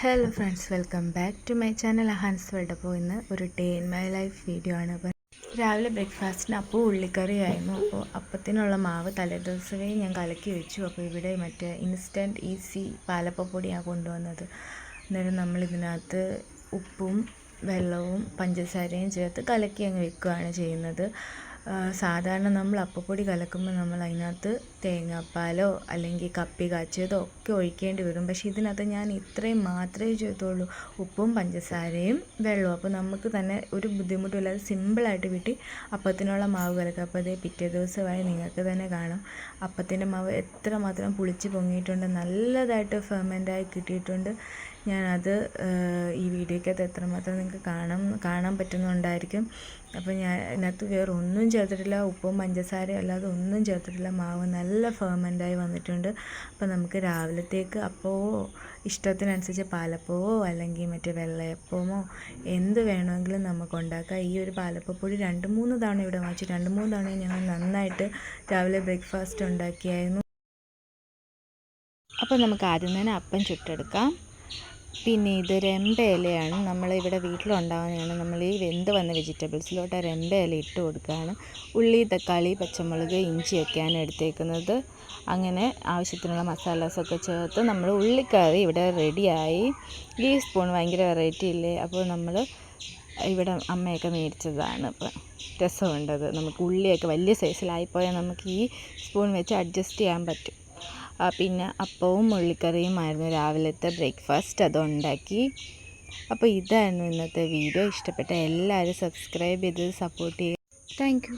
Hello friends, welcome back to my channel Ahaan's world. അപ്പോൾ ഇന്ന് ഒരു day in my life video ആണ്. അപ്പോൾ രാവിലെ ബ്രേക്ക്ഫാസ്റ്റിന് അപ്പോൾ ഉള്ളിക്കറിയായിരുന്നു. അപ്പോൾ അപ്പത്തിനുള്ള മാവ് തലേദിവസമേ ഞാൻ കലക്കി വെച്ചു. അപ്പോൾ ഇവിടെ മറ്റേ ഇൻസ്റ്റൻറ്റ് ഈസി പാലപ്പപ്പൊടിയാണ് കൊണ്ടുവന്നത്. അന്നേരം നമ്മളിതിനകത്ത് ഉപ്പും വെള്ളവും പഞ്ചസാരയും ചേർത്ത് കലക്കി അങ്ങ് വെക്കുകയാണ് ചെയ്യുന്നത്. സാധാരണ നമ്മൾ അപ്പപ്പൊടി കലക്കുമ്പോൾ നമ്മൾ അതിനകത്ത് തേങ്ങാപ്പാലോ അല്ലെങ്കിൽ കപ്പി കാച്ചിയതോ ഒക്കെ ഒഴിക്കേണ്ടി വരും. പക്ഷേ ഇതിനകത്ത് ഞാൻ ഇത്രയും മാത്രമേ ചെയ്തുള്ളൂ, ഉപ്പും പഞ്ചസാരയും വെള്ളവും. അപ്പോൾ നമുക്ക് തന്നെ ഒരു ബുദ്ധിമുട്ടില്ലാതെ സിമ്പിളായിട്ട് വീട്ടിൽ അപ്പത്തിനുള്ള മാവ് കലക്കുക. അപ്പോൾ അതേ പിറ്റേ ദിവസമായി നിങ്ങൾക്ക് തന്നെ കാണാം അപ്പത്തിൻ്റെ മാവ് എത്രമാത്രം പുളിച്ച് പൊങ്ങിയിട്ടുണ്ട്, നല്ലതായിട്ട് ഫെർമെൻ്റായി കിട്ടിയിട്ടുണ്ട്. ഞാനത് ഈ വീഡിയോയ്ക്കകത്ത് എത്രമാത്രം നിങ്ങൾക്ക് കാണാൻ പറ്റുന്നുണ്ടായിരിക്കും. അപ്പോൾ ഞാൻ ഇതിനകത്ത് വേറെ ഒന്നും ചേർത്തിട്ടില്ല, ഉപ്പും പഞ്ചസാരയും അല്ലാതെ ഒന്നും ചേർത്തിട്ടില്ല. മാവ് നല്ല ഫെർമെൻ്റായി വന്നിട്ടുണ്ട്. അപ്പോൾ നമുക്ക് രാവിലത്തേക്ക് അപ്പമോ ഇഷ്ടത്തിനനുസരിച്ച് പാലപ്പമോ അല്ലെങ്കിൽ മറ്റേ വെള്ളയപ്പമോ എന്ത് വേണമെങ്കിലും നമുക്ക് ഉണ്ടാക്കാം. ഈ ഒരു പാലപ്പപ്പൊടി 2-3 തവണ ഇവിടെ വാങ്ങിച്ചു. 2-3 തവണ ഞങ്ങൾ നന്നായിട്ട് രാവിലെ ബ്രേക്ക്ഫാസ്റ്റ് ഉണ്ടാക്കിയായിരുന്നു. അപ്പോൾ നമുക്ക് ആദ്യം തന്നെ അപ്പം ചുട്ടെടുക്കാം. പിന്നെ ഇത് രമ്പ ഇലയാണ്, നമ്മളിവിടെ വീട്ടിലുണ്ടാകുന്നതാണ്. നമ്മൾ ഈ വെന്ത് വന്ന വെജിറ്റബിൾസിലോട്ട് രമ്പ ഇല ഇട്ട് കൊടുക്കുകയാണ്. ഉള്ളി, തക്കാളി, പച്ചമുളക്, ഇഞ്ചിയൊക്കെയാണ് എടുത്തേക്കുന്നത്. അങ്ങനെ ആവശ്യത്തിനുള്ള മസാലാസൊക്കെ ചേർത്ത് നമ്മൾ ഉള്ളിക്കറി ഇവിടെ റെഡിയായി. ഈ സ്പൂൺ ഭയങ്കര വെറൈറ്റി ഇല്ലേ? അപ്പോൾ നമ്മൾ ഇവിടെ അമ്മയൊക്കെ മേടിച്ചതാണ്. അപ്പം രസമുണ്ടത്. നമുക്ക് ഉള്ളിയൊക്കെ വലിയ സൈസിലായിപ്പോയാൽ നമുക്ക് ഈ സ്പൂൺ വെച്ച് അഡ്ജസ്റ്റ് ചെയ്യാൻ പറ്റും. പിന്നെ അപ്പവും ഉള്ളിക്കറിയുമായിരുന്നു രാവിലത്തെ ബ്രേക്ക്ഫാസ്റ്റ്, അതുണ്ടാക്കി. അപ്പോൾ ഇതായിരുന്നു ഇന്നത്തെ വീഡിയോ. ഇഷ്ടപ്പെട്ട എല്ലാവരും സബ്സ്ക്രൈബ് ചെയ്ത് സപ്പോർട്ട് ചെയ്യുക. Thank you.